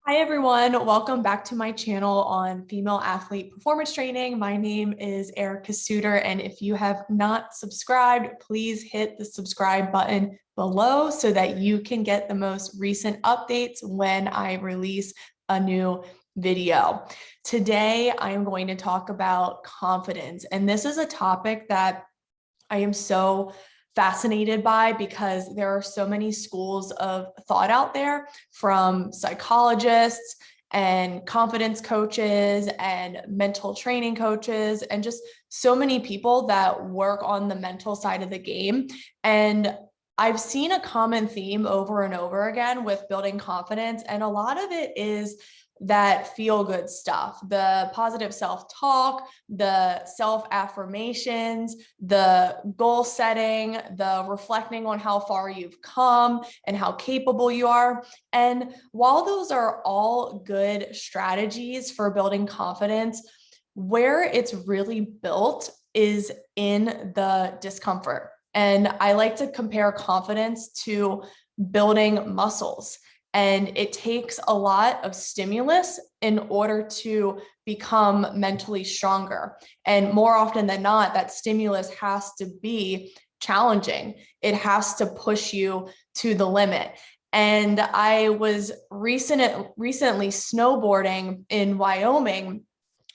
Hi everyone, welcome back to my channel on female athlete performance training. My name is Erica Suter, and if you have not subscribed, please hit the subscribe button below so that you can get the most recent updates when I release a new video. Today, I am going to talk about confidence, and this is a topic that I am so fascinated by because there are so many schools of thought out there, from psychologists and confidence coaches and mental training coaches and just so many people that work on the mental side of the game. And I've seen a common theme over and over again with building confidence, and a lot of it is that feel good stuff, the positive self-talk, the self-affirmations, the goal setting, the reflecting on how far you've come and how capable you are. And while those are all good strategies for building confidence, where it's really built is in the discomfort. And I like to compare confidence to building muscles. And it takes a lot of stimulus in order to become mentally stronger. And more often than not, that stimulus has to be challenging. It has to push you to the limit. And I was recently snowboarding in Wyoming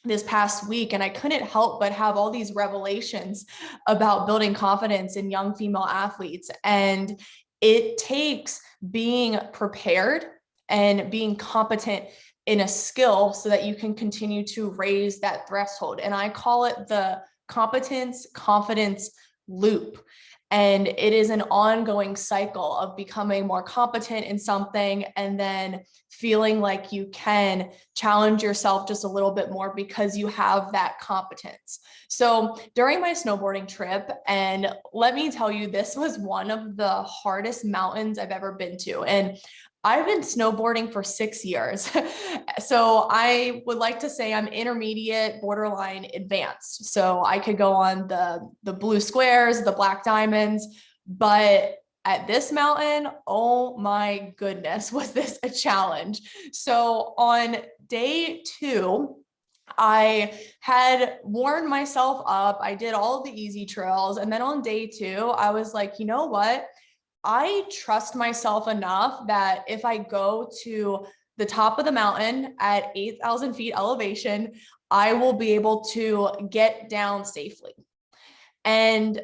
this past week, and I couldn't help but have all these revelations about building confidence in young female athletes. And it takes being prepared and being competent in a skill so that you can continue to raise that threshold. And I call it the competence confidence loop. And it is an ongoing cycle of becoming more competent in something and then feeling like you can challenge yourself just a little bit more because you have that competence. So during my snowboarding trip, and let me tell you, this was one of the hardest mountains I've ever been to. And I've been snowboarding for 6 years. So I would like to say I'm intermediate, borderline advanced. So I could go on the blue squares, the black diamonds, but at this mountain, oh my goodness, was this a challenge. So on day 2, I had warmed myself up. I did all of the easy trails. And then on day 2, I was like, you know what? I trust myself enough that if I go to the top of the mountain at 8,000 feet elevation, I will be able to get down safely. And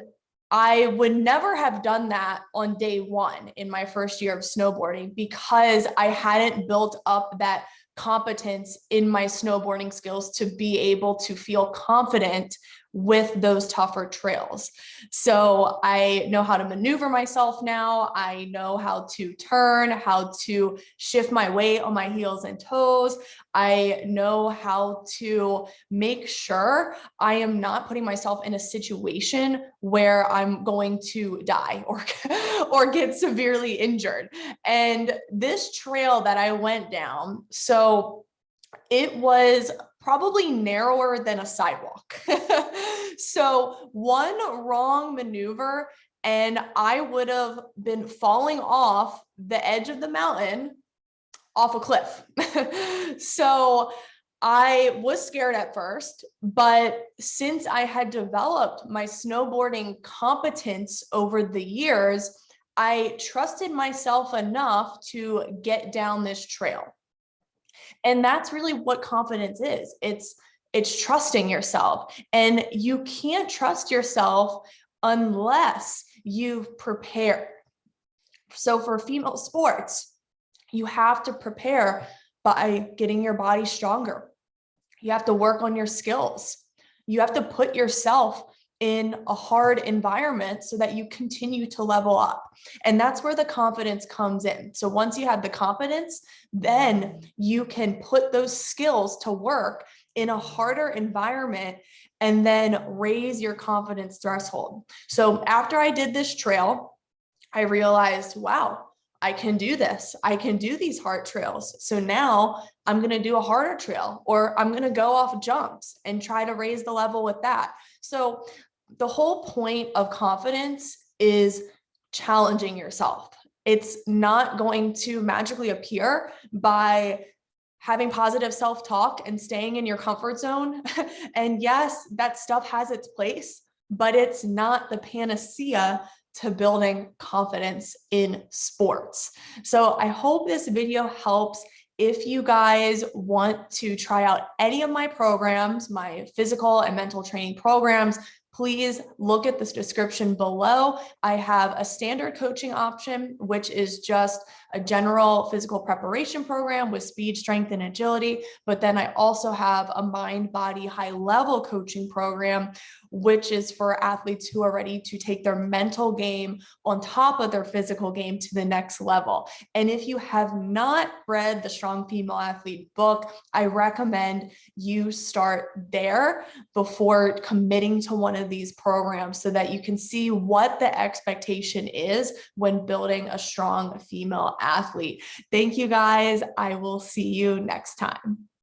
I would never have done that on day 1 in my first year of snowboarding because I hadn't built up that competence in my snowboarding skills to be able to feel confident with those tougher trails. So I know how to maneuver myself now. I know how to turn, how to shift my weight on my heels and toes. I know how to make sure I am not putting myself in a situation where I'm going to die or get severely injured. And this trail that I went down, so it was probably narrower than a sidewalk. So one wrong maneuver and I would have been falling off the edge of the mountain off a cliff. So I was scared at first, but since I had developed my snowboarding competence over the years, I trusted myself enough to get down this trail. And that's really what confidence is. It's trusting yourself. And you can't trust yourself unless you've prepared. So for female sports, you have to prepare by getting your body stronger. You have to work on your skills. You have to put yourself in a hard environment so that you continue to level up. And that's where the confidence comes in. So once you have the confidence, then you can put those skills to work in a harder environment and then raise your confidence threshold. So after I did this trail, I realized, wow, I can do this. I can do these hard trails. So now I'm going to do a harder trail, or I'm going to go off jumps and try to raise the level with that. So the whole point of confidence is challenging yourself. It's not going to magically appear by having positive self-talk and staying in your comfort zone. And yes, that stuff has its place, but it's not the panacea to building confidence in sports. So I hope this video helps. If you guys want to try out any of my programs, my physical and mental training programs, please look at this description below. I have a standard coaching option, which is just a general physical preparation program with speed, strength, and agility. But then I also have a mind, body, high level coaching program, which is for athletes who are ready to take their mental game on top of their physical game to the next level. And if you have not read the Strong Female Athlete book, I recommend you start there before committing to one of these programs so that you can see what the expectation is when building a strong female athlete. Thank you guys. I will see you next time.